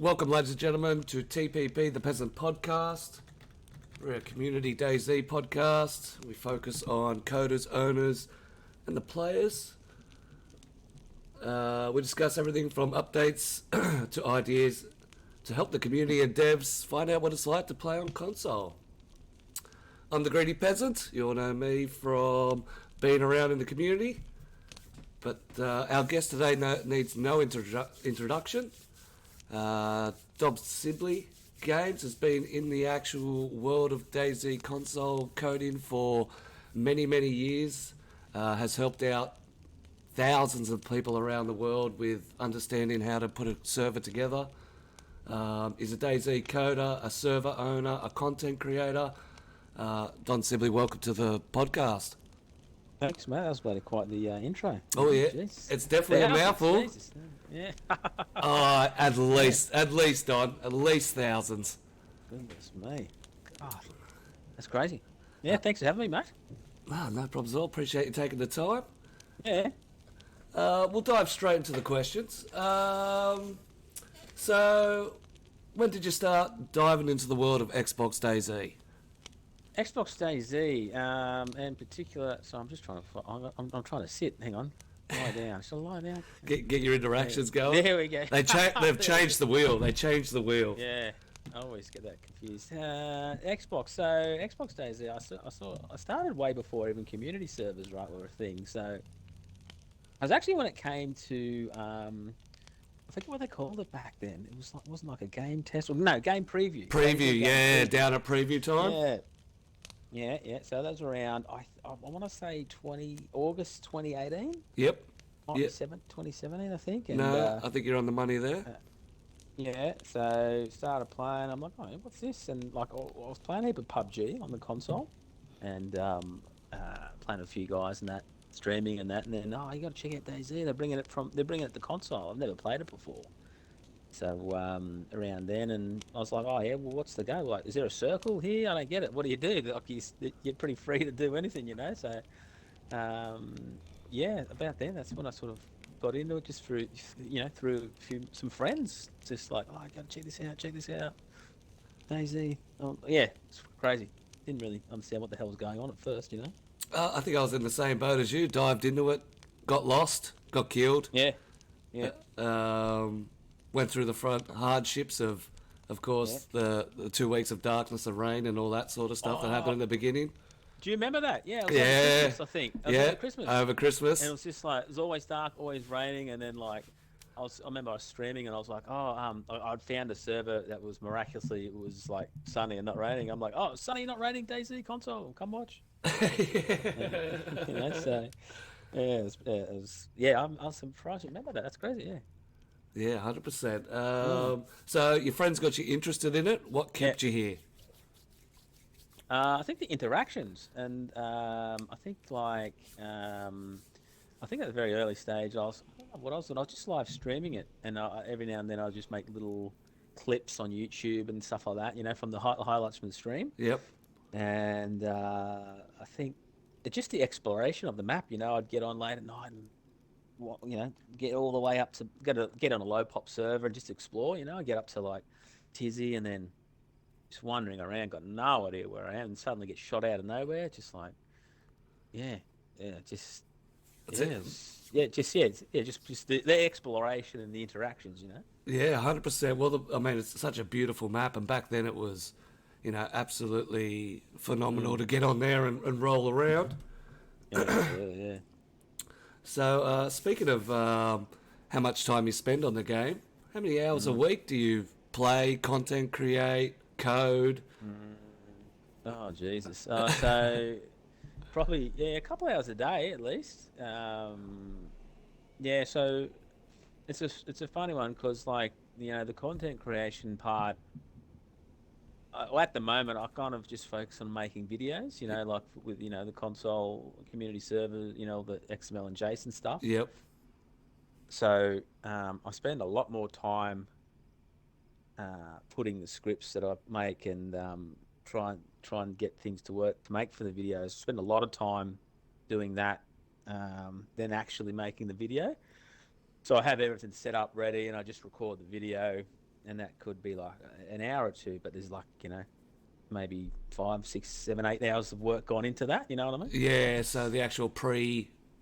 Welcome, ladies and gentlemen, to TPP The Peasent Podcast. We're a community Dayz podcast. We focus on coders, owners, and the players. We discuss everything from updates to ideas to help the community and devs find out what it's like to play on console. I'm the Greedy Peasant. You all know me from being around in the community. But our guest today needs no introduction. Donsibleygames has been in the actual world of Dayz console coding for many, many years. Has helped out thousands of people around the world with understanding how to put a server together. Is a Dayz coder, a server owner, a content creator. Donsibley, welcome to the podcast. Thanks, mate. That was bloody quite the intro. Oh yeah, Jeez. It's definitely a mouthful. Jesus. Yeah. At least, Don, at least thousands. Goodness me. God, that's crazy. Yeah, thanks for having me, mate. No problems at all. Appreciate you taking the time. Yeah. We'll dive straight into the questions. So, when did you start diving into the world of Xbox Dayz? Xbox Dayz, in particular. So I'm just trying to. I'm trying to sit. Hang on. Lie down. Shall I lie down? Get your interactions going. There we go. They've changed the wheel. They changed the wheel. Yeah. I always get that confused. Xbox. So Xbox Dayz. I started way before even community servers, right, were a thing. So I was actually when it came to. I forget what they called it back then. It wasn't like a game test or no game preview. Preview. Down at preview time. Yeah. So that was around I want to say August 2018. Yep. 2017, I think. And, I think you're on the money there. Yeah. So started playing. I'm like, oh, what's this? And like I was playing a heap of PUBG on the console, and playing with a few guys and that. Streaming and that, and then you got to check out Dayz. They're bringing it to console. I've never played it before, so around then, and I was like, oh yeah, well, what's the go? Like, is there a circle here? I don't get it. What do you do? Like, you're pretty free to do anything, you know. So, yeah, about then, that's when I sort of got into it, just through some friends, just like, oh, I got to check this out, Dayz. Yeah, it's crazy. Didn't really understand what the hell was going on at first, you know. I think I was in the same boat as you. Dived into it, got lost, got killed. Yeah. Went through the front hardships of course, the 2 weeks of darkness and rain and all that sort of stuff that happened in the beginning. Do you remember that? Yeah. It was over Christmas, I think. Over Christmas. And it was just like it was always dark, always raining, and then like I remember I was streaming and I was like, I'd found a server that was miraculously it was like sunny and not raining. I'm like, oh, sunny, not raining, Dayz console, come watch. You know, so I'm surprised you remember that. That's crazy, yeah. 100%. So your friends got you interested in it. What kept you here? I think the interactions, and I think at the very early stage, I was just live streaming it, and every now and then I'll just make little clips on YouTube and stuff like that, you know, from the highlights from the stream. Yep. And I think just the exploration of the map, you know, I'd get on late at night and, you know, get all the way up to get on a low pop server and just explore, you know. I get up to like Tizzy and then just wandering around, got no idea where I am, and suddenly get shot out of nowhere, just like, just the exploration and the interactions, you know. Yeah, 100%. Well, I mean, it's such a beautiful map, and back then it was, you know, absolutely phenomenal to get on there and roll around. Yeah. So, speaking of how much time you spend on the game, how many hours a week do you play, content create, code? Oh, Jesus. So, probably, a couple hours a day at least. So it's a funny one because, like, you know, the content creation part, at the moment, I kind of just focus on making videos, you know, like with, you know, the console community server, you know, the XML and JSON stuff. Yep. So I spend a lot more time putting the scripts that I make and try and get things to work to make for the videos. Spend a lot of time doing that than actually making the video. So I have everything set up ready and I just record the video and that could be like an hour or two, but there's like, maybe 5, 6, 7, 8 hours of work gone into that. You know what I mean? Yeah, so the actual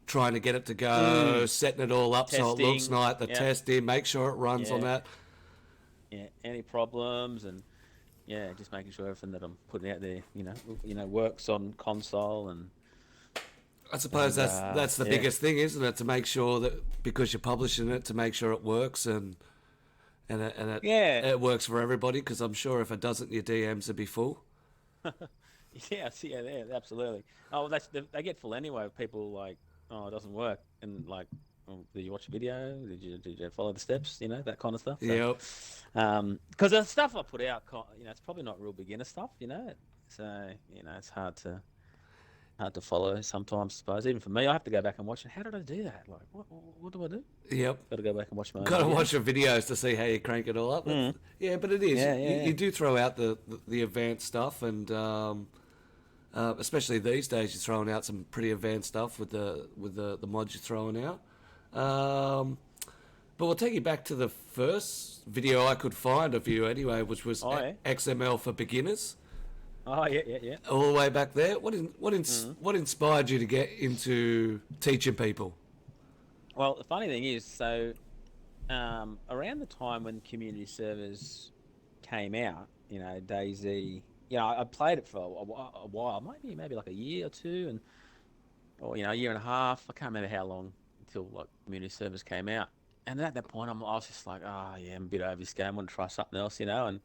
trying to get it to go, setting it all up so it looks Testing. nice, the Yeah. testing, make sure it runs on Yeah. that. Yeah. Any problems, and just making sure everything that I'm putting out there, works on console I suppose that's the biggest thing, isn't it? To make sure that because you're publishing it, to make sure it works and Yeah. it works for everybody. Because I'm sure if it doesn't, your DMs would be full. Yeah, absolutely. Oh, they get full anyway. People like, oh, it doesn't work, and like, oh, did you watch the video? Did you follow the steps? That kind of stuff. Yep. So, because the stuff I put out, it's probably not real beginner stuff. So it's hard to follow sometimes. I suppose even for me, I have to go back and watch it. How did I do that? Like, what do I do? Yep. Got to go back and watch my. Got to watch your videos to see how you crank it all up. Yeah, but it is. Yeah. You do throw out the advanced stuff, and especially these days, you're throwing out some pretty advanced stuff with the mods you're throwing out. But we'll take you back to the first video I could find of you anyway, which was XML for beginners. Oh yeah. All the way back there. What inspired you to get into teaching people? Well, the funny thing is, so around the time when community servers came out, Dayz, I played it for a while, maybe like a year or two, or a year and a half. I can't remember how long until like community servers came out. And at that point, I was just like, oh yeah, I'm a bit over this game. I want to try something else, and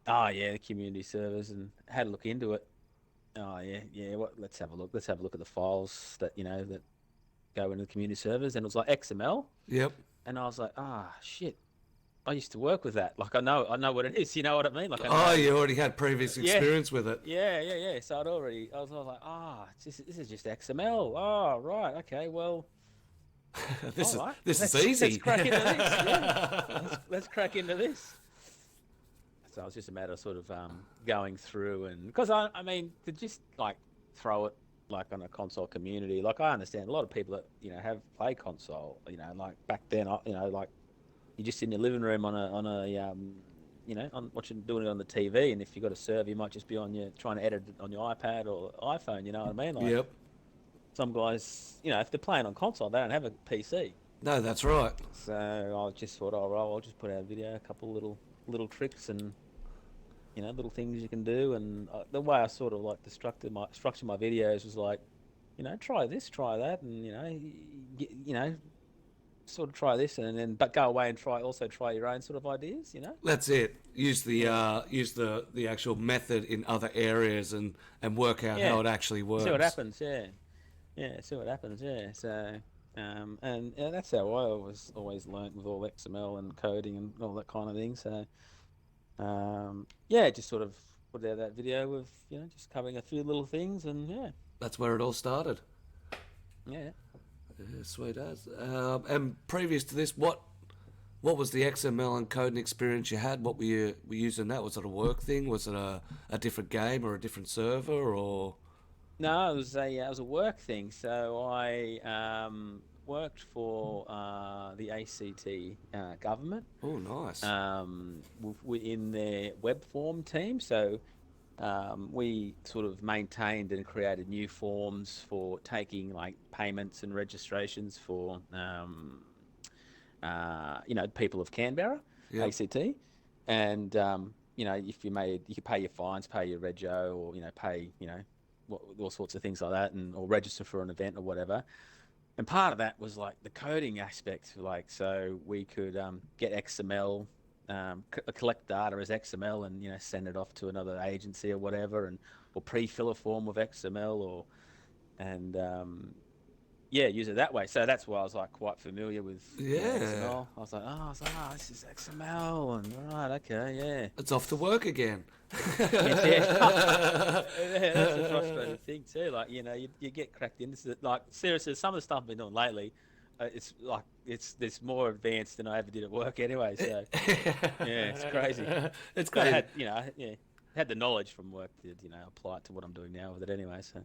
oh yeah, the community servers, and had a look into it. Oh yeah. Let's have a look. Let's have a look at the files that that go into the community servers, and it was like XML. Yep. And I was like, shit. I used to work with that. Like I know what it is. You know what I mean? Like you already had previous experience with it. Yeah. So I was like, this is just XML. Oh right, okay, well. This is easy. Let's crack into this. Yeah. Let's crack into this. So it was just a matter of sort of going through, and because I mean to just like throw it like on a console community, like I understand a lot of people that have played console, like back then, like you just in your living room on a doing it on the TV, and if you got a server, you might just be trying to edit it on your iPad or iPhone. You know what I mean? Like, yep. Some guys, if they're playing on console, they don't have a PC. No, that's right. So I just thought, I'll just put out a video, a couple little tricks and little things you can do. And the way I sort of like structure my videos was like, try this, try that, and sort of try this, and then but go away and try your own sort of ideas. That's it. Use the actual method in other areas and work out how it actually works. See what happens. See what happens. Yeah. So. And that's how I always learnt with all XML and coding and all that kind of thing. So, just sort of put out that video with just covering a few little things, and that's where it all started. Yeah, sweet as. And previous to this, what was the XML and coding experience you had? What were you using that? Was it a work thing? Was it a different game or a different server or? No, it was a work thing. So I worked for the ACT government. Oh, nice. In their web form team. So we sort of maintained and created new forms for taking like payments and registrations for people of Canberra, ACT, and if you could pay your fines, pay your rego, or pay all sorts of things like that, or register for an event or whatever. And part of that was like the coding aspect, like so we could get XML, collect data as XML, and send it off to another agency or whatever, or pre-fill a form with XML, use it that way. So that's why I was like quite familiar with XML. I was like, this is XML, and right, okay, yeah. It's off to work again. That's a frustrating thing too. Like you get cracked into it. Like seriously, some of the stuff I've been doing lately, it's like more advanced than I ever did at work anyway. So it's crazy. It's crazy. I had the knowledge from work to apply it to what I'm doing now with it anyway. So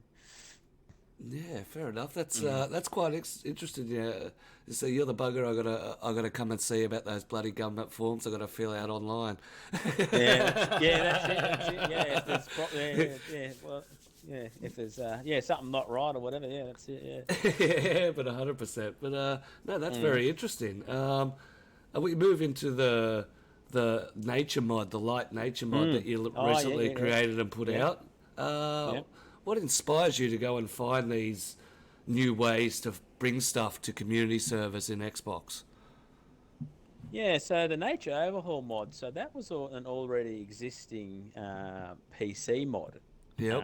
Yeah, fair enough. That's quite interesting. Yeah, so you're the bugger I gotta come and see about those bloody government forms I gotta fill out online. That's it. That's it. Yeah, if there's well, yeah, if there's something not right or whatever, yeah, that's it. Yeah. Yeah, but 100%. But no, that's very interesting. And we move into the nature mod, the light nature mod that you recently created and put out. Yeah. What inspires you to go and find these new ways to bring stuff to community servers in Xbox? Yeah, so the Nature Overhaul mod, so that was an already existing PC mod Yep.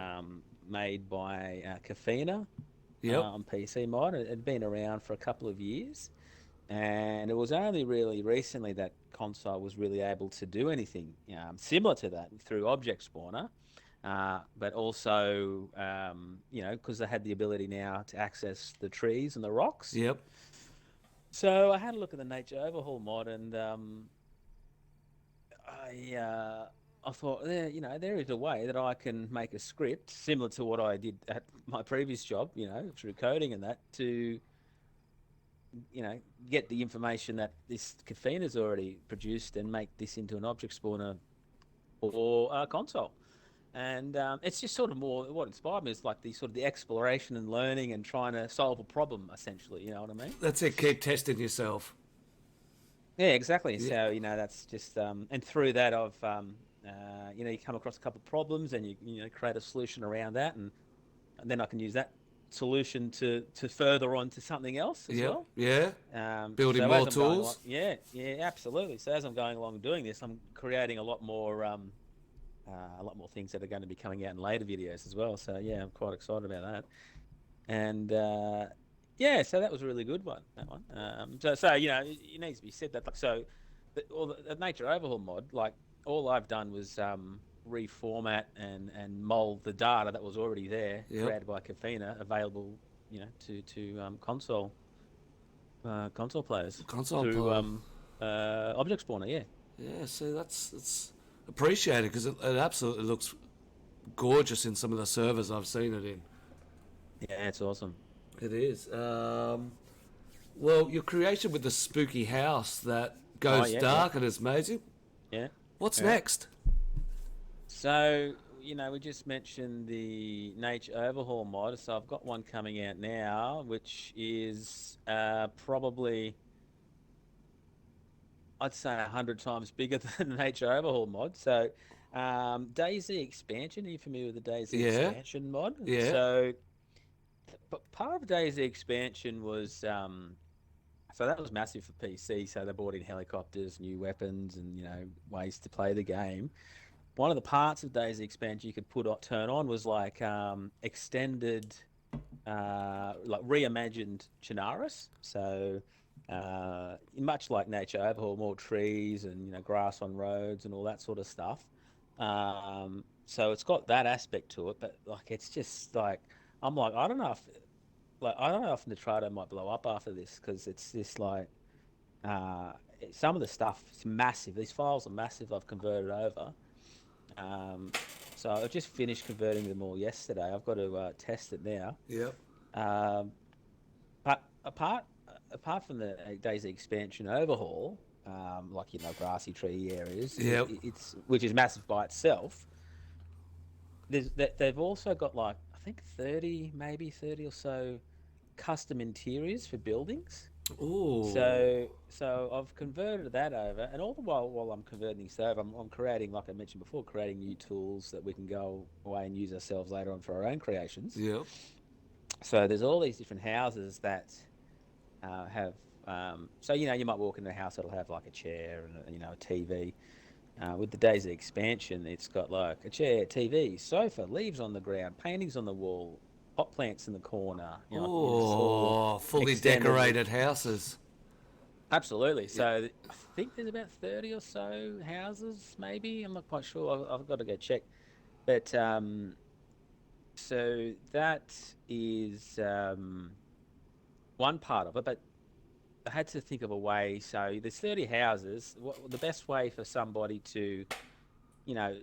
made by Kafina Yep. on PC mod. It had been around for a couple of years, and it was only really recently that console was really able to do anything similar to that through Object Spawner. But also, because they had the ability now to access the trees and the rocks. Yep. So I had a look at the Nature Overhaul mod, and I thought, there is a way that I can make a script similar to what I did at my previous job, through coding and that, to, get the information that this Kafina's already produced and make this into an object spawner or a console. And it's just sort of more what inspired me is like the exploration and learning and trying to solve a problem, essentially. You know what I mean? That's it. Keep testing yourself. Yeah, exactly. Yeah. So that's just and through that I've you come across a couple of problems and you create a solution around that, and then I can use that solution to further on to something else as well. Yeah. Building so more as I'm going tools. along, yeah, absolutely. So as I'm going along doing this, I'm creating a lot more things that are going to be coming out in later videos as well. So yeah, I'm quite excited about that. And so that was a really good one. That one. So it needs to be said that the Nature Overhaul mod, like all I've done was reformat and mold the data that was already there, created by Kafina, available to console players through Object Spawner. Yeah, so it's appreciated because it absolutely looks gorgeous in some of the servers I've seen it in. Yeah, it's awesome. It is. Well, your creation with the spooky house that goes dark and is amazing. Yeah. What's next? So, we just mentioned the Nature Overhaul mod. So I've got one coming out now, which is probably, I'd say 100 times bigger than the Nature Overhaul mod. So, Dayz expansion. Are you familiar with the Dayz expansion mod? Yeah. So, part of Dayz expansion was, so that was massive for PC. So they brought in helicopters, new weapons, and ways to play the game. One of the parts of Dayz expansion you could turn on was like extended, like reimagined Chinaris. So. Much like Nature Overhaul, more trees and grass on roads and all that sort of stuff. So it's got that aspect to it, but like it's just like I'm like I don't know if Nitrado might blow up after this because it's just like some of the stuff is massive. These files are massive. I've converted over. So I just finished converting them all yesterday. I've got to test it now. Yep. But apart from the Dayz expansion overhaul, like grassy tree areas, it's which is massive by itself. They've also got like I think 30 or so custom interiors for buildings. Ooh. So I've converted that over, and all the while I'm converting this over, I'm creating, like I mentioned before, creating new tools that we can go away and use ourselves later on for our own creations. Yep. So there's all these different houses that have. So you might walk into a house that'll have like a chair and a TV. With the Dayz expansion, it's got like a chair, TV, sofa, leaves on the ground, paintings on the wall, pot plants in the corner. Fully decorated houses. Absolutely. So I think there's about 30 or so houses, maybe. I'm not quite sure. I've got to go check. But so that is one part of it. But I had to think of a way. So there's 30 houses. The best way for somebody to, no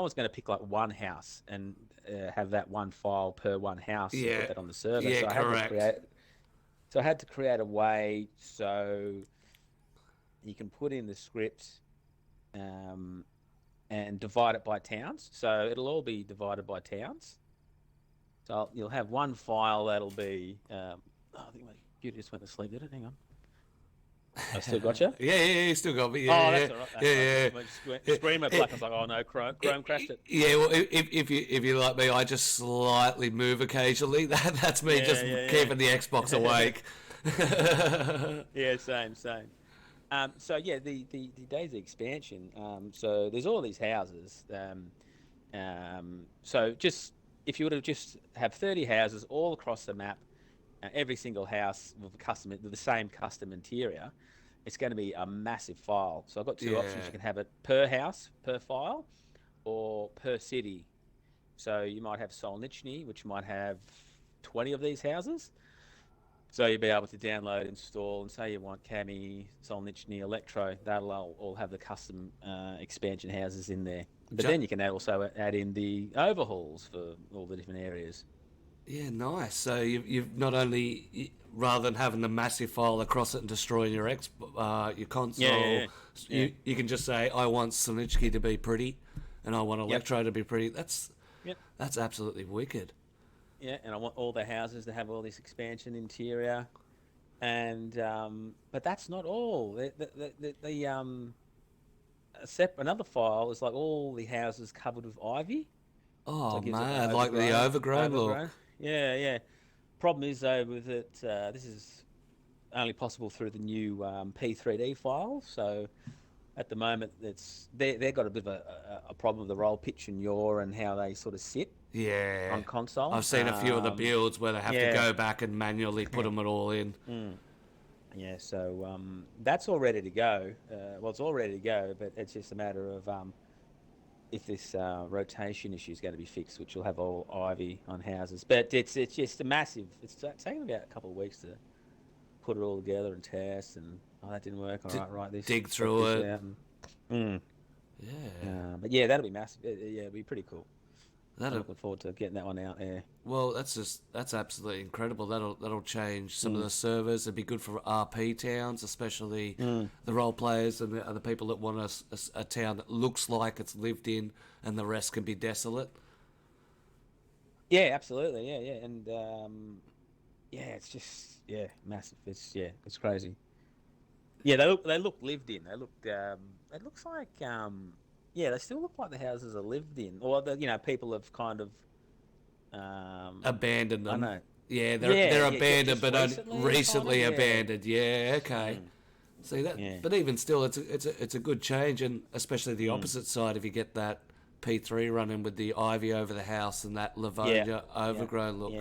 one's going to pick like one house and have that one file per one house and Yeah. put that on the server. Yeah, So correct. I had to create a way so you can put in the script um, and divide it by towns. So it'll all be divided by towns. So you'll have one file that'll be. I think my computer just went to sleep. Did it? Hang on. I still got you. Yeah, you still got me. Oh, Yeah, that's all right. yeah, That's all right. yeah, My yeah. screen went black. I was like, oh no, Chrome crashed it. Yeah, well, if you like me, I just slightly move occasionally. That's me just keeping the Xbox awake. Yeah, same. So yeah, the Dayz expansion. So there's all these houses. So just if you were to just have 30 houses all across the map, every single house with the same custom interior, it's going to be a massive file. So I've got two options. You can have it per house, per file, or per city. So you might have Solnichny, which might have 20 of these houses. So you'll be able to download, install, and say you want Cami, Solnichny, Electro. That'll all have the custom expansion houses in there. But then you can also add in the overhauls for all the different areas. Yeah, nice. So you've not only, rather than having a massive file across it and destroying your your console, you can just say, I want Sonichki to be pretty, and I want Electro to be pretty. That's absolutely wicked. Yeah, and I want all the houses to have all this expansion interior, and but that's not all. Another file is like all the houses covered with ivy. Oh So it gives it man, like the overgrown look. Yeah. Problem is though with it, this is only possible through the new P3D file. So at the moment, they've got a bit of a problem with the roll pitch and yaw and how they sort of sit on console. I've seen a few of the builds where they have to go back and manually put them all in. Yeah, so that's all ready to go. Well, it's all ready to go, but it's just a matter of if this rotation issue is going to be fixed, which will have all ivy on houses. But it's just a massive. It's taken about a couple of weeks to put it all together and test, and that didn't work. All right, this dig through it. But yeah, that'll be massive. Yeah, it'll be pretty cool. I'm looking forward to getting that one out there. Well, that's absolutely incredible. That'll change some of the servers. It'd be good for RP towns, especially the role players and the people that want a town that looks like it's lived in, and the rest can be desolate. Yeah, absolutely. Yeah, and it's just massive. It's crazy. Yeah, they look lived in. They look. It looks like they still look like the houses are lived in, or people have kind of abandoned them. I know. Yeah, they're abandoned, but recently kind of, abandoned. Yeah, okay. See that, but even still, it's a good change, and especially the opposite side if you get that P3 running with the ivy over the house and that Livonia overgrown look.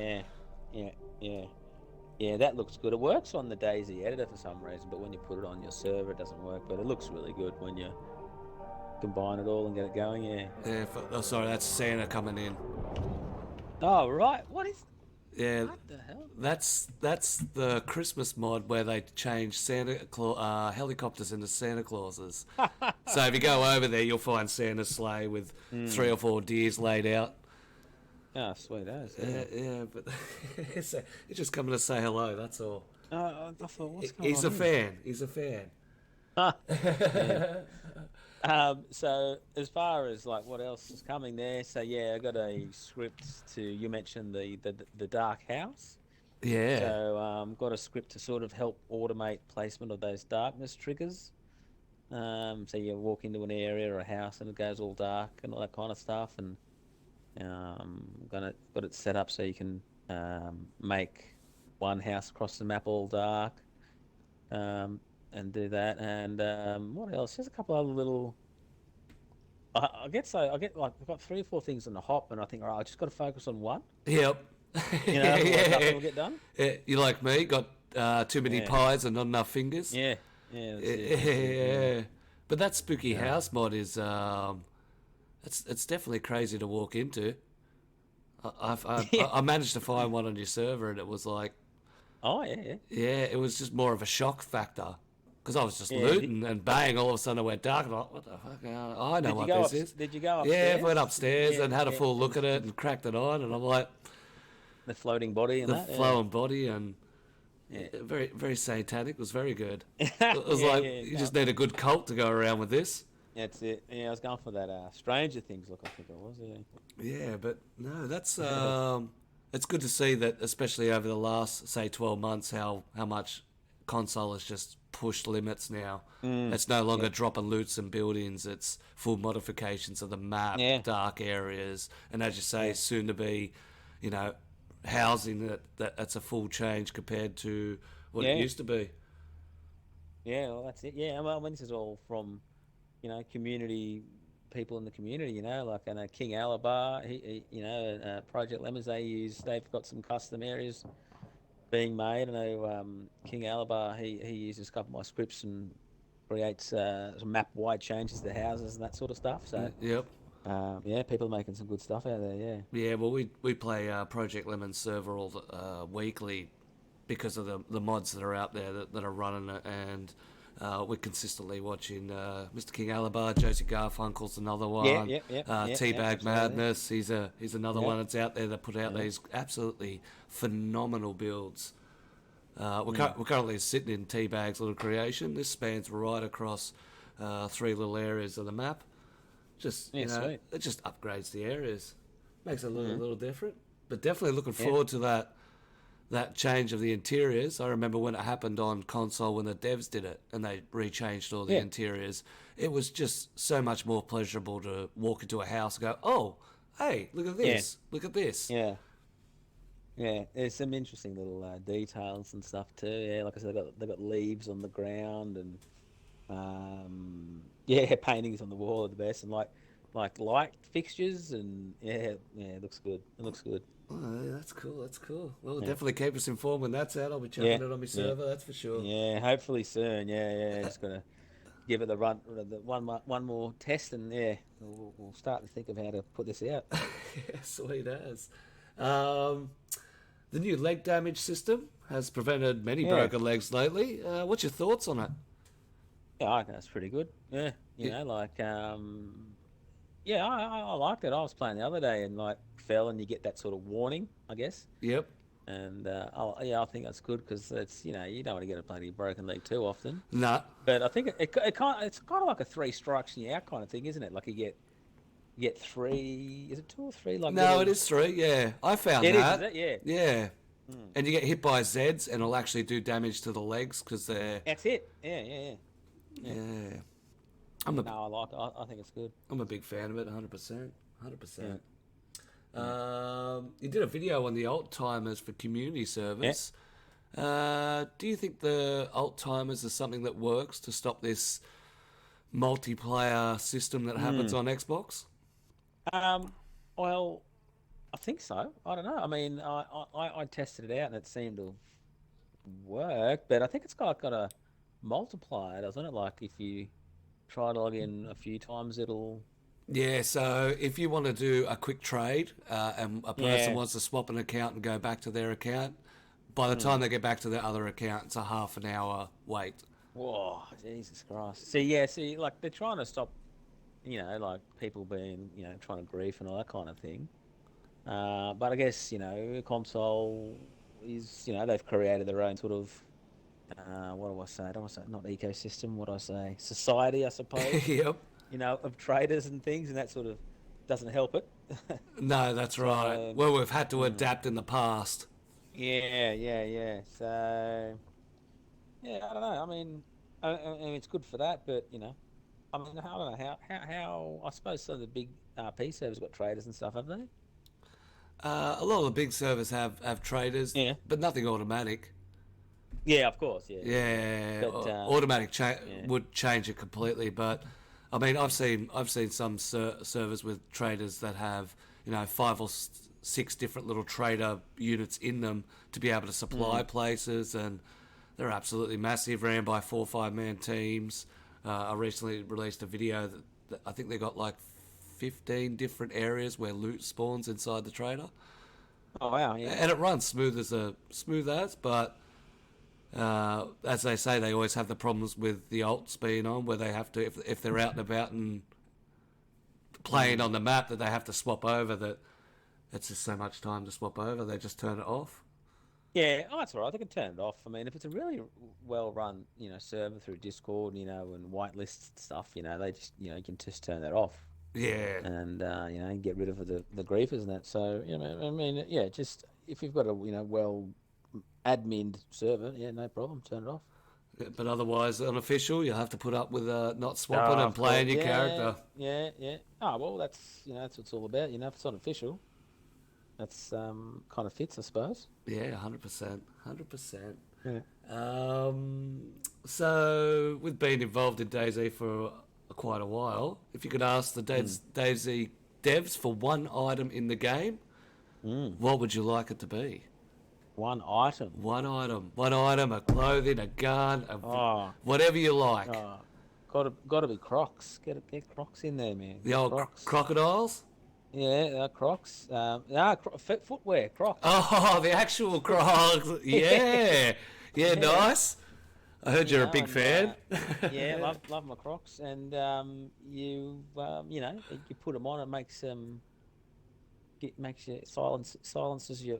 Yeah, that looks good. It works on the Daisy editor for some reason, but when you put it on your server, it doesn't work. But it looks really good when you combine it all and get it going. Yeah. Sorry, that's Santa coming in. Oh right, what is? Yeah. What the hell? That's the Christmas mod where they change helicopters into Santa Clauses. So if you go over there, you'll find Santa's sleigh with 3 or 4 deers laid out. Oh, sweet as. Yeah, but it's just coming to say hello. That's all. I thought, what's going He's on? He's a fan. So as far as like what else is coming there, so I got a script you mentioned the Dark House. Yeah. So got a script to sort of help automate placement of those darkness triggers. So you walk into an area or a house and it goes all dark and all that kind of stuff, and got it set up so you can make one house across the map all dark. And do that, and what else? There's a couple other little. I get I've got 3 or 4 things on the hop, and I think, all right, I just got to focus on one. Yep. Nothing will get done. You like me? Got too many pies and not enough fingers. Yeah. But that spooky house mod is it's definitely crazy to walk into. I managed to find one on your server, and it was like, oh yeah. Yeah, it was just more of a shock factor. because I was just Yeah, looting and bang, all of a sudden it went dark. And I'm like, what the fuck? I know what this is. Did you go Yeah, upstairs? I went upstairs Yeah, and had a yeah, full look at it and cracked it on, and I'm like, the floating body and the that. flowing body and Yeah. very, very satanic. It was very good. Yeah. It was Yeah, like, yeah, you just need a good cult to go around with this. That's it. Yeah, I was going for that Stranger Things look, I think it was. Yeah. Yeah, but no, that's it's good to see that, especially over the last, say, 12 months, how much console has just pushed limits now. It's no longer dropping loots and buildings. It's full modifications of the map, Yeah. dark areas, and as you say, soon to be, housing that's a full change compared to what it Yeah. used to be. Yeah, well, that's it. Yeah, well, I mean, this is all from, community people in the community. Like King Alabar, Project Lemons. They've got some custom areas being made. I know King Alabar. He uses a couple of my scripts and creates some map-wide changes to houses and that sort of stuff. So Yep. people are making some good stuff out there. Yeah. Yeah, well, we play Project Lemon server weekly because of the mods that are out there that are running it, and we're consistently watching Mr. King Alabar, Josie Garfunkel's another one, Teabag Madness. He's another one that's out there that put out these absolutely phenomenal builds. We're currently sitting in Teabag's little creation. This spans right across 3 little areas of the map. Just sweet. it just upgrades the areas, makes it a little different. But definitely looking forward to that change of the interiors. I remember when it happened on console when the devs did it and they rechanged all the interiors. It was just so much more pleasurable to walk into a house and go, oh, hey, look at this, look at this. Yeah. Yeah, there's some interesting little details and stuff too. Yeah, like I said, they've got leaves on the ground and paintings on the wall are the best, and like light fixtures, and it looks good. It looks good. Oh, yeah, that's cool. That's cool. Well, definitely keep us informed when that's out. I'll be checking it on my server. That's for sure. Yeah, hopefully soon. Yeah. Just gonna give it the one more test, and we'll start to think of how to put this out. Yeah, sweet as. The new leg damage system has prevented many broken legs lately. What's your thoughts on it? Yeah, I think that's pretty good. Yeah, I liked it. I was playing the other day and fell, and you get that sort of warning, I guess. Yep. And I think that's good because it's you don't want to get a bloody broken leg too often. Nah. But I think it's kind of like a 3 strikes and you're out kind of thing, isn't it? Like you get 3. Is it 2 or 3? No, it is 3. Yeah, I found that. Is it? Yeah. Yeah. And you get hit by Zeds, and it'll actually do damage to the legs because they're. That's it. Yeah. I think it's good. I'm a big fan of it, 100%. 100%. You did a video on the alt timers for community service. Do you think the alt timers is something that works to stop this multiplayer system that happens on Xbox? Well, I think so. I don't know. I mean, I tested it out and it seemed to work, but I think it's got a multiplier, doesn't it? Like if you try to log in a few times, it'll. Yeah, so if you want to do a quick trade and a person wants to swap an account and go back to their account, by the time they get back to their other account, it's a half an hour wait. Whoa, Jesus Christ. See, like they're trying to stop, people being, trying to grief and all that kind of thing. But I guess, console is, they've created their own sort of, what do I say? Not ecosystem, what do I say? Society, I suppose. Yep. Of traders and things, and that sort of doesn't help it. No, that's right. Well, we've had to adapt in the past. Yeah. So, I don't know. I mean, it's good for that, but I mean, I don't know how. I suppose some of the big RP servers got traders and stuff, have they? A lot of the big servers have traders, but nothing automatic. Yeah, of course. Yeah. But, automatic would change it completely, but. I mean, I've seen some servers with traders that have 5 or 6 different little trader units in them to be able to supply places, and they're absolutely massive. Ran by 4 or 5 man teams. I recently released a video that I think they got 15 different areas where loot spawns inside the trader. Oh wow! Yeah. And it runs smooth as, but As they say, they always have the problems with the alts being on, where they have to, if they're out and about and playing on the map, that they have to swap over. That it's just so much time to swap over. They just turn it off. Yeah, oh, that's all right. They can turn it off. I mean, if it's a really well-run, server through Discord, and whitelist stuff, they just, you can just turn that off Yeah, and get rid of the griefers and that. So, I mean, yeah, just if you've got a well admin server, yeah, no problem, turn it off. but otherwise, unofficial, you'll have to put up with not swapping and playing your character. Yeah, yeah. Oh well, that's that's what it's all about. If it's not official, that's kind of fits, I suppose. Yeah, 100%, 100%. Yeah. So, with being involved in Dayz for quite a while, if you could ask the Dayz devs for one item in the game, what would you like it to be? One item. One item, a clothing, a gun, whatever you like. Gotta be Crocs. Get Crocs in there, man. The old Crocs. crocodiles? Yeah, Crocs. Footwear, Crocs. Oh, the actual Crocs. Yeah. Yeah, nice. I heard you're a big fan. Yeah, love my Crocs, and you put them on, it makes makes you silences your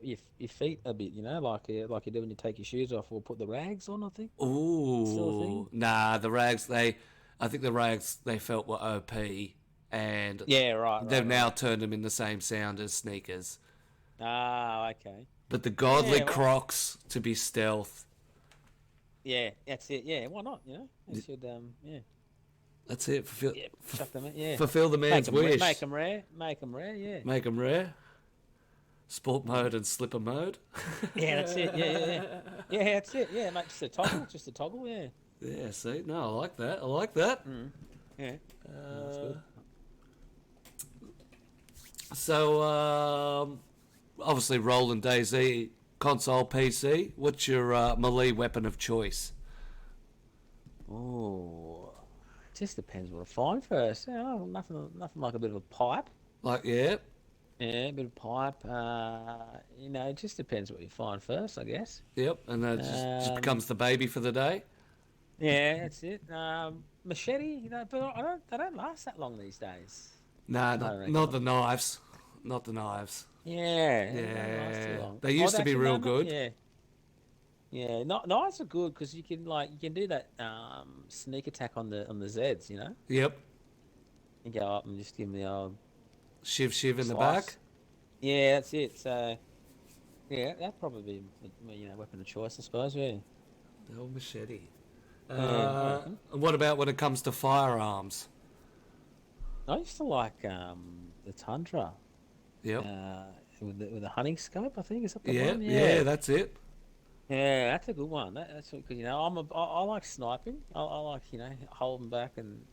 feet a bit, like you do when you take your shoes off or put the rags on, I think. Ooh. Still a thing? Nah, the rags, I think the rags they felt were OP, and Yeah, right. they've now turned them in the same sound as sneakers. Ah, okay. But the godly Crocs to be stealth. Yeah, that's it. Yeah, why not? They should. Yeah. That's it. Chuck them in. Yeah. Fulfill the man's wish. Make them rare. Make them rare. Yeah. Make them rare. Sport mode and slipper mode. Yeah, that's it. Yeah. Yeah, that's it. Yeah, mate, just a toggle. Yeah. Yeah. See, no, I like that. Yeah. That's good. So, obviously, rolling Dayz, console, PC. What's your melee weapon of choice? Oh, just depends what I find first. Nothing like a bit of a pipe. Yeah. Yeah, a bit of pipe. It just depends what you find first, I guess. Yep, and that just becomes the baby for the day. Yeah, that's it. Machete, but they don't last that long these days. Nah, not the knives. Not the knives. Yeah. They don't last too long. They used to be real good. Yeah. Yeah, knives are good because you can do that sneak attack on the Zeds, Yep. You go up and just give them the old Shiv in slice. the back. Yeah, that's it. So, yeah, that'd probably be weapon of choice, I suppose. Yeah. The old machete. And what about when it comes to firearms? I used to like the Tundra. Yep. With the hunting scope, I think is that the one? Yeah, that's it. Yeah, that's a good one. That's because I like sniping. I like holding back and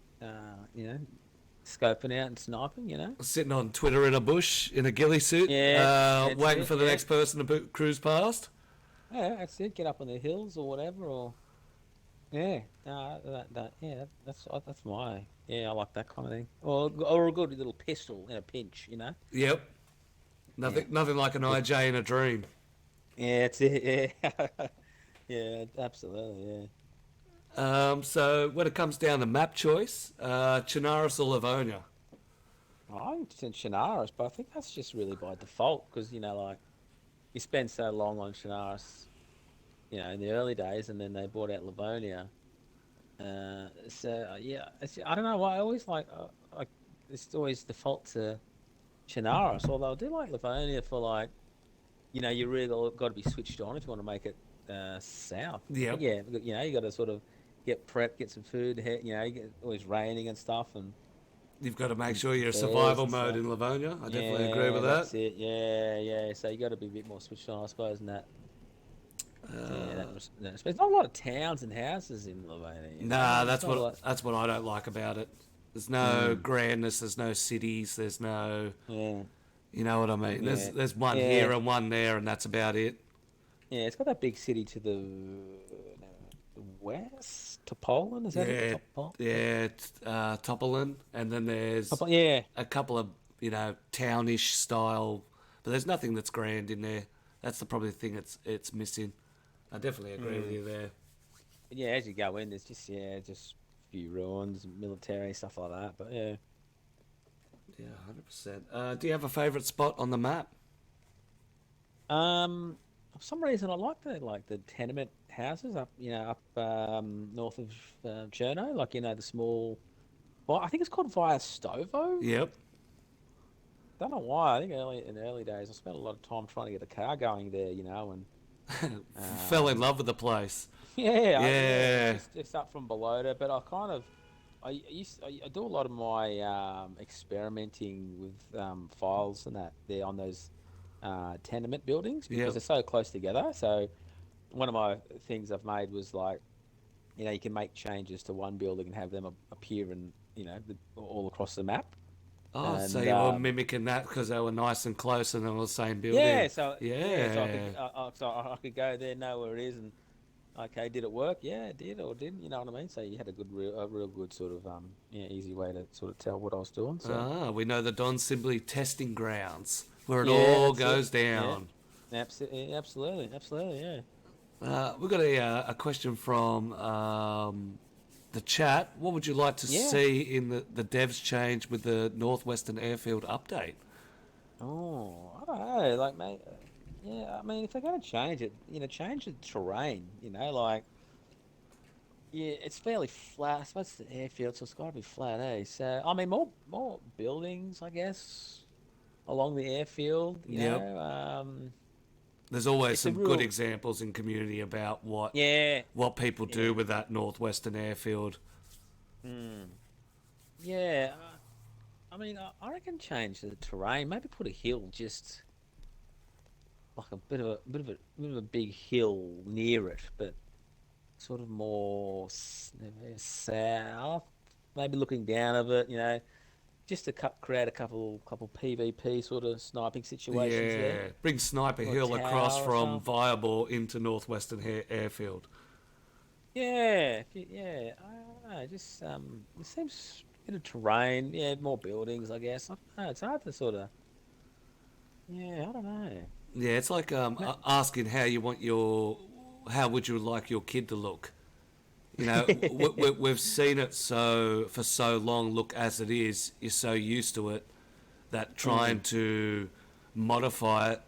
scoping out and sniping. Sitting on Twitter in a bush in a ghillie suit, waiting for the next person to cruise past. Yeah, that's it. Get up on the hills or whatever, or that's my I like that kind of thing. Or a good little pistol in a pinch, Yep. Nothing like an IJ in a dream. Yeah, it's it. Yeah, yeah, absolutely. Yeah. So when it comes down to map choice, Chernarus or Livonia? I think Chernarus, but I think that's just really by default because you spend so long on Chernarus, in the early days, and then they brought out Livonia. I don't know why I always it's always default to Chernarus, although I do like Livonia for you really got to be switched on if you want to make it south. Yep. Yeah. You got to sort of get prepped, get some food. You get always raining and stuff, and you've got to make sure you're survival mode in Livonia. I definitely agree with that. That's it. Yeah. So you got to be a bit more switched on, I suppose, in that. There's not a lot of towns and houses in Livonia. Nah, that's what I don't like about it. There's no grandness. There's no cities. There's no. Yeah. You know what I mean? There's one here and one there, and that's about it. Yeah, it's got that big city to the west, Topolan, is that it? Yeah, Topolan, and then there's a couple of townish style, but there's nothing that's grand in there. That's probably the thing it's missing. I definitely agree with you there. But yeah, as you go in, there's just just a few ruins, military stuff like that. But yeah. Yeah, 100%. Do you have a favourite spot on the map? For some reason, I like the tenement houses up, north of Cherno, like the small. Well, I think it's called Via Stovo. Yep. Don't know why. I think in the early days, I spent a lot of time trying to get a car going there, and Fell in love with the place. yeah, Yeah. just up from below there. But I do a lot of my experimenting with files and that there on those tenement buildings because Yep. they're so close together. So one of my things I've made was like, you can make changes to one building and have them appear in, all across the map. Oh, so And you were mimicking that because they were nice and close and they were the same building. yeah, so so Yeah. I could go there, know where it is, and okay, did it work? Yeah, it did or didn't. You know what I mean? So you had a real good sort of easy way to sort of tell what I was doing. So We know the Don Sibley testing grounds where it yeah, all that's it. goes Yeah, down. absolutely, yeah. We've got a question from the chat. What would you like to Yeah. see in the devs change with the Northwestern Airfield update? Oh, I don't know. Like, mate, yeah. I mean, if they're going to change it, change the terrain. Like, yeah, it's fairly flat. I suppose it's the airfield, so it's got to be flat, eh? So, I mean, more buildings, I guess, along the airfield. Yep. There's always It's a some good real, examples in community about yeah, what people yeah, do with that Northwestern Airfield. mm, yeah. I mean, I reckon change the terrain. Maybe put a hill, just like a bit of a big hill near it, but sort of more south, maybe looking down of it, just to create a couple PvP sort of sniping situations there, Yeah, bring Sniper or a Hill across tower or from something. Viable into Northwestern Airfield. Yeah, yeah. I don't know, just it seems a bit of terrain, yeah, more buildings, I guess. I don't know, it's hard to sort of, yeah, I don't know. Yeah, it's like Ma- asking how would you like your kid to look? We've seen it for so long. Look as it is, you're so used to it that trying Mm, to modify it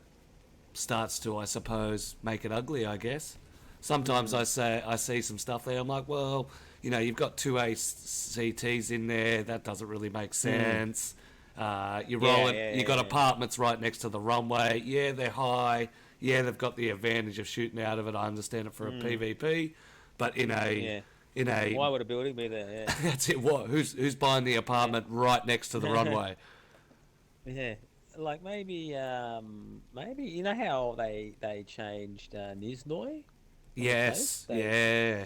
starts to, I suppose, make it ugly. I guess. Sometimes mm, I see some stuff there. I'm like, well, you've got two ACTs in there. That doesn't really make mm. sense. You roll Yeah, it. yeah, You yeah, got yeah. apartments right next to the runway. Yeah, they're high. Yeah, they've got the advantage of shooting out of it. I understand it for a Mm, PvP, but yeah. in a Why would a building be there? that's it. What? Who's buying the apartment right next to the Yeah. runway? Yeah, like maybe you know how they changed Nizhnoy on the coast. Yes. Yeah.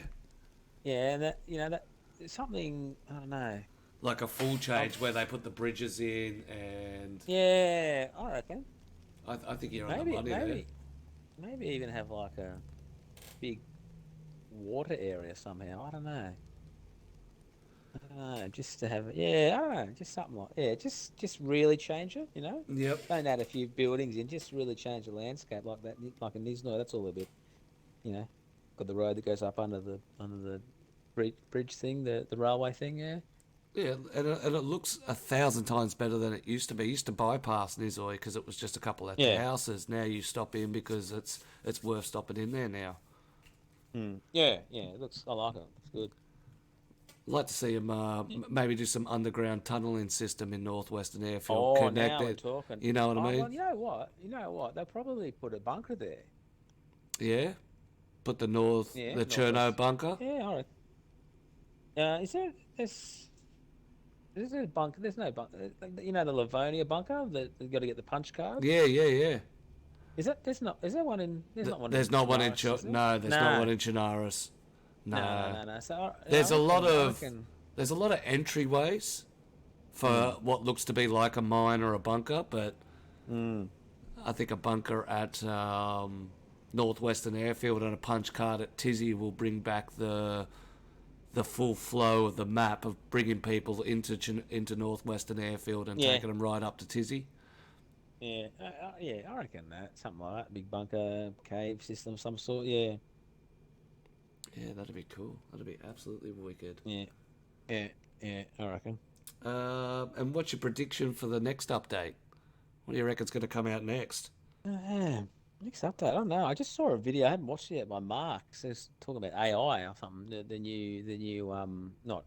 Yeah, and that that it's something I don't know. Like a full Um, change where they put the bridges in, and yeah, I reckon I think you're on the maybe money there. maybe maybe even have like a big water area somehow. I don't know. I don't know. Just to have it. Yeah, I don't know. Just something like just really change it. Yep. Don't add a few buildings in. Just really change the landscape like that. Like in Nizhnoy, that's all a bit. You know, got the road that goes up under the bridge thing, the railway thing. Yeah. Yeah, and it looks 1,000 times better than it used to be. It used to bypass Nizoy because it was just a couple of Yeah. houses. Now you stop in because it's worth stopping in there now. Mm. Yeah. Yeah. It looks. I like it. It's good. I'd like to see them Yeah. maybe do some underground tunnelling system in Northwestern Airfield, Oh, connect now we're it. talking. You know what I Oh mean? well, you know what? You know what? They'll probably put a bunker there. Yeah. Put Yeah, the Cherno northwest. bunker. Yeah. All right. Is there? There's a bunker. There's no bunker. The Livonia bunker that you got to get the punch card. Yeah, yeah, yeah. Is that? There's not. Is there one in? There's not one There's in not one in Chinaris, is there? no, there's not No. one in Chinaris. No. No. No. No. No. So There's a lot I of reckon. there's a lot of entryways Mm, for what looks to be like a mine or a bunker, but mm, I think a bunker at Northwestern Airfield and a punch card at Tizzy will bring back the full flow of the map of bringing people into Northwestern Airfield and yeah. taking them right up to Tizzy. Yeah. Yeah. I reckon that something like that. Big bunker cave system, of some sort. Yeah. Yeah, that'd be cool. That'd be absolutely wicked. Yeah, yeah, I reckon. And what's your prediction for the next update? What do you reckon's going to come out next? Next update, I don't know. I just saw a video. I haven't watched it yet by Mark. Says talking about AI or something. The new not,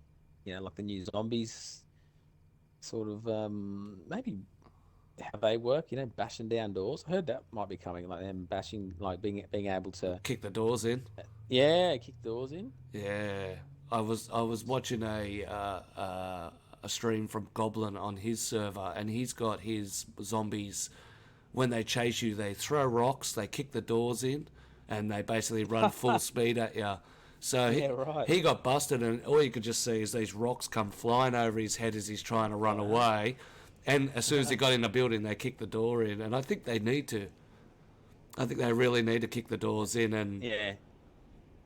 like the new zombies sort of maybe how they work. Bashing down doors. I heard that might be coming. Like them bashing, like being able to, Kick the doors in. yeah, kick doors in. Yeah, I was watching a stream from Goblin on his server, and he's got his zombies. When they chase you, they throw rocks, they kick the doors in, and they basically run full speed at you. So Yeah, right. he got busted, and all you could just see is these rocks come flying over his head as he's trying to run away. And as soon as he got in the building, they kicked the door in, and I think they need to. I think they really need to kick the doors in, and Yeah,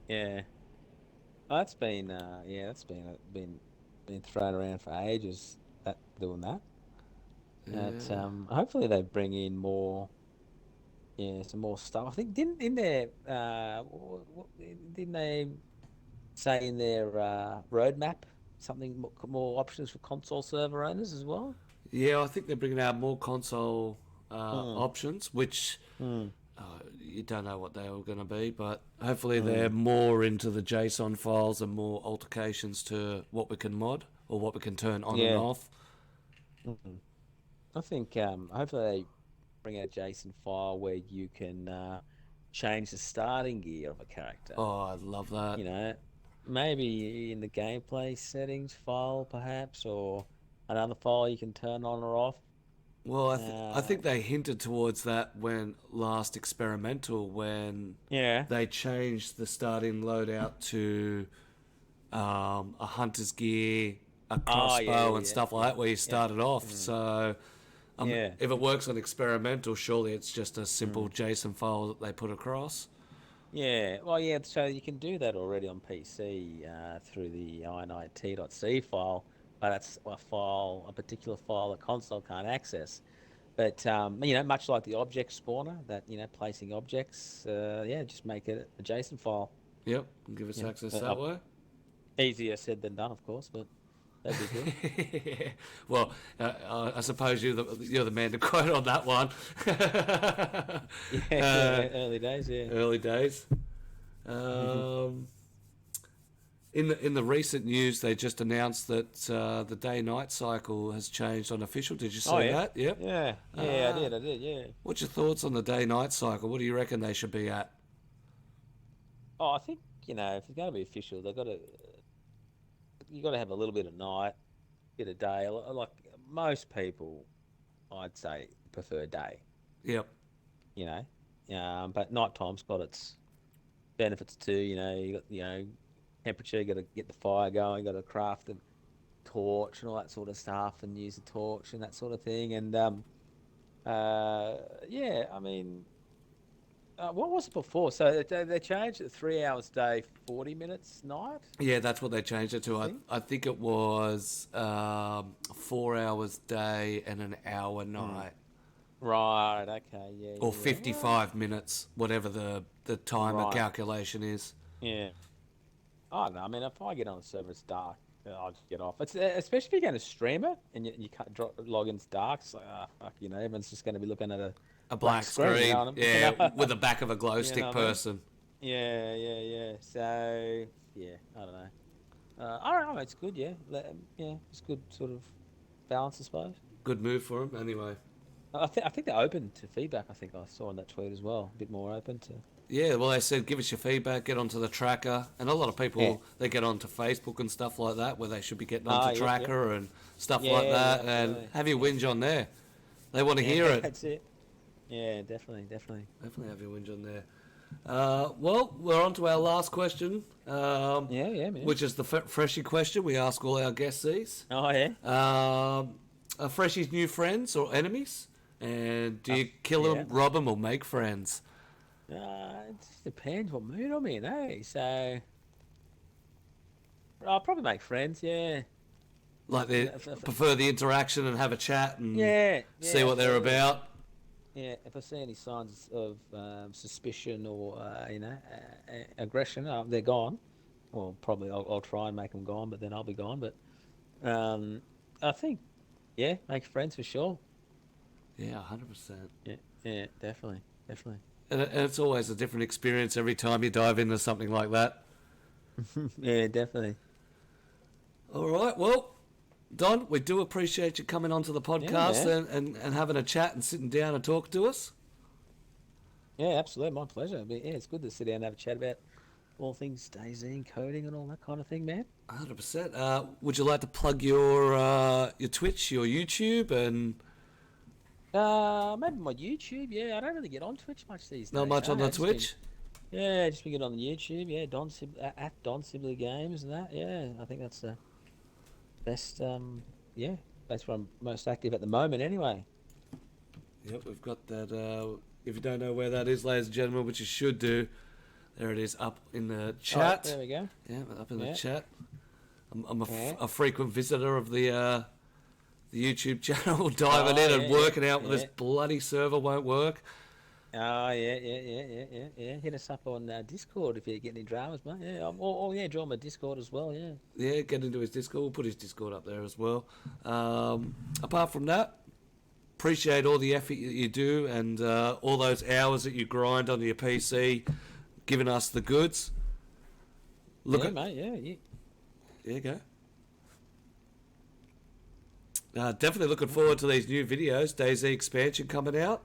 yeah. Oh, that's been thrown around for ages. That doing that. That yeah. hopefully they bring in more, yeah, some more stuff. I think didn't in their didn't they say in their roadmap something more options for console server owners as well? Yeah, I think they're bringing out more console Mm, options, which mm, you don't know what they are going to be, but hopefully they're mm. more into the JSON files and more altercations to what we can mod or what we can turn on and Yeah. off. Mm. I think hopefully they bring out a JSON file where you can change the starting gear of a character. Oh, I love that. You know, maybe in the gameplay settings file, perhaps, or another file you can turn on or off. Well, I Uh, think they hinted towards that when last experimental, when yeah. they changed the starting loadout to a hunter's gear, a Oh, yeah, crossbow, yeah, and yeah, stuff like yeah, that, where you yeah. started off. Mm, So, yeah. if it works on experimental, surely it's just a simple Mm, JSON file that they put across. yeah. Well, yeah. So you can do that already on PC through the init.c file, but that's a particular file that console can't access. But much like the object spawner, that placing objects, yeah, just make it a JSON file. Yep, and give us access that way. Easier said than done, of course, but that'd be good. Well, I suppose you're the man to quote on that one. Yeah, uh, yeah, early days, yeah. early days. Um, in the recent news, they just announced that the day-night cycle has changed on official. Did you Oh see yeah, that? Yep. yeah, yeah. Uh, I did, yeah. what's your thoughts on the day-night cycle? What do you reckon they should be at? Oh, I think if it's going to be official, you got to have a little bit of night, bit of day. Like most people, I'd say prefer day. Yep. You but nighttime's got its benefits too. You got temperature. You got to get the fire going. You got to craft the torch and all that sort of stuff, and use the torch and that sort of thing. And yeah, I mean, what was it before? So they changed it 3 hours day, 40 minutes night. Yeah, that's what they changed it to. I I, think. I think it was 4 hours day and an hour Mm. night, Right. Okay. Yeah. or Yeah. Yeah. Well, 55 minutes, whatever the timer right. calculation is. Yeah. I don't know. I mean, if I get on a server, it's dark. I'll just get off. It's especially if you're going to stream it and you can't logins dark. It's like, fuck, everyone's just going to be looking at a A black black screen. You screen, know what I mean? yeah, with the back of a glow You stick know what I mean? person. Yeah, yeah, yeah. So yeah, I don't know. I don't know. It's good. Yeah, yeah. It's good sort of balance, I suppose. Good move for him, anyway. I think they're open to feedback. I think I saw in that tweet as well. A bit more open to. Yeah, well, they said give us your feedback, get onto the tracker, and a lot of Yeah. people they get onto Facebook and stuff like that, where they should be getting Ah, onto yep, yep. tracker and stuff Yeah, like yeah, that, and absolutely. have your Yeah, whinge on there. They want to yeah. hear it. That's it. Yeah, definitely, definitely. Definitely have your whinge on there. Well, we're on to our last question, Yeah, yeah, man. which is the freshie question we ask all our guests these. Oh yeah. Are freshies new friends or enemies? And do you kill yeah. them, rob them, or make friends? It just depends what mood I'm in, eh? So I'll probably make friends. Yeah. Like they If- if- prefer the interaction and have a chat and Yeah. see Yeah. what they're Absolutely. about? if I see any signs of suspicion or aggression, they're gone. Well, probably I'll try and make them gone, but then I'll be gone. But I think, yeah, make friends for sure. Yeah, 100%. Yeah, definitely. And it's always a different experience every time you dive into something like that. Yeah, definitely. All right, well, Don, we do appreciate you coming onto the podcast and having a chat and sitting down and talking to us. Yeah, absolutely, my pleasure. But yeah, it's good to sit down and have a chat about all things Dayz and coding and all that kind of thing, man. 100%. Would you like to plug your Twitch, your YouTube, and Maybe my YouTube. Yeah, I don't really get on Twitch much these days. not much on the Twitch? Just been getting on the YouTube. Yeah, at Donsibleygames and that. Yeah, I think that's the best. That's where I'm most active at the moment. Anyway. Yep, we've got that. If you don't know where that is, ladies and gentlemen, which you should do, there it is up in the chat. Oh, there we go. Yeah, up in the chat. I'm a frequent visitor of the YouTube channel, diving in and working out when this bloody server won't work. Oh, yeah. Hit us up on Discord if you get any dramas, mate. Yeah, join my Discord as well, yeah. Yeah, get into his Discord. We'll put his Discord up there as well. Apart from that, appreciate all the effort that you do and all those hours that you grind on your PC, giving us the goods. Mate, yeah. There you go. Definitely looking forward to these new videos. Dayz expansion coming out.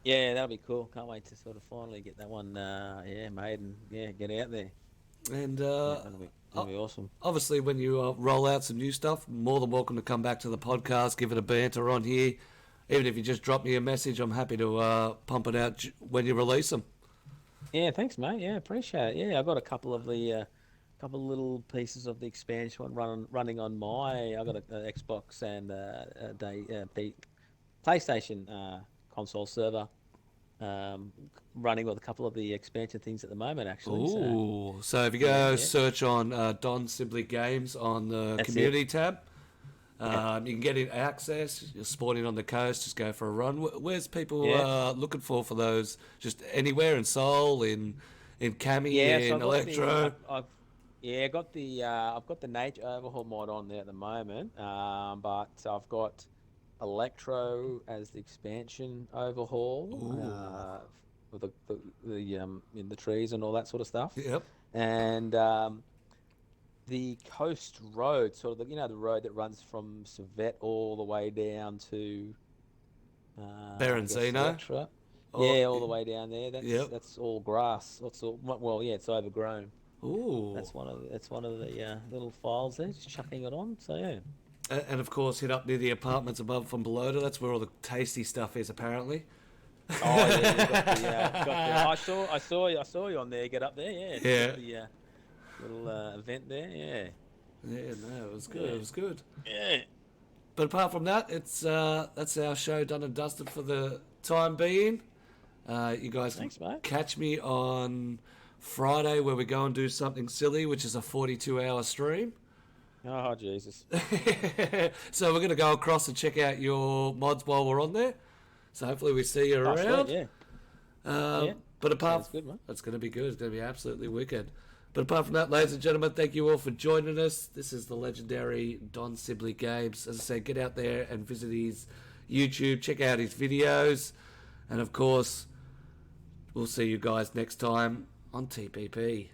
Yeah, that'll be cool. Can't wait to sort of finally get that one, made and get out there. And that'll be awesome. Obviously, when you roll out some new stuff, more than welcome to come back to the podcast, give it a banter on here. Even if you just drop me a message, I'm happy to pump it out when you release them. Yeah, thanks, mate. Yeah, appreciate it. Yeah, I got a couple of little pieces of the expansion one running on I got an Xbox and PlayStation console server running with a couple of the expansion things at the moment, actually. Ooh, so if you go search on Donsibleygames on the community tab, you can get in access. You're spawning on the coast, just go for a run. Where's people looking for those? Just anywhere in Seoul, in Cami, in Electro? I've got the nature overhaul mod on there at the moment, but I've got Electro as the expansion overhaul with the in the trees and all that sort of stuff. Yep. And the coast road, sort of the road that runs from Servette all the way down to Berencino. All the way down there. That's all grass. It's overgrown. Ooh. That's one of the little files there. Just chucking it on. So yeah. And of course, hit up near the apartments above from below. That's where all the tasty stuff is, apparently. Oh yeah, I saw you on there. Get up there, yeah. Yeah. The little event there, yeah. Yeah, no, it was good. Yeah. It was good. Yeah. But apart from that, it's that's our show done and dusted for the time being. You guys can catch me on Friday where we go and do something silly, which is a 42-hour stream. Oh, Jesus. So we're going to go across and check out your mods while we're on there. So hopefully we see you around. Sweet, But apart from that, it's going to be good. It's going to be absolutely wicked. But apart from that, ladies and gentlemen, thank you all for joining us. This is the legendary Donsibleygames. As I said, get out there and visit his YouTube, check out his videos. And of course, we'll see you guys next time on TPP.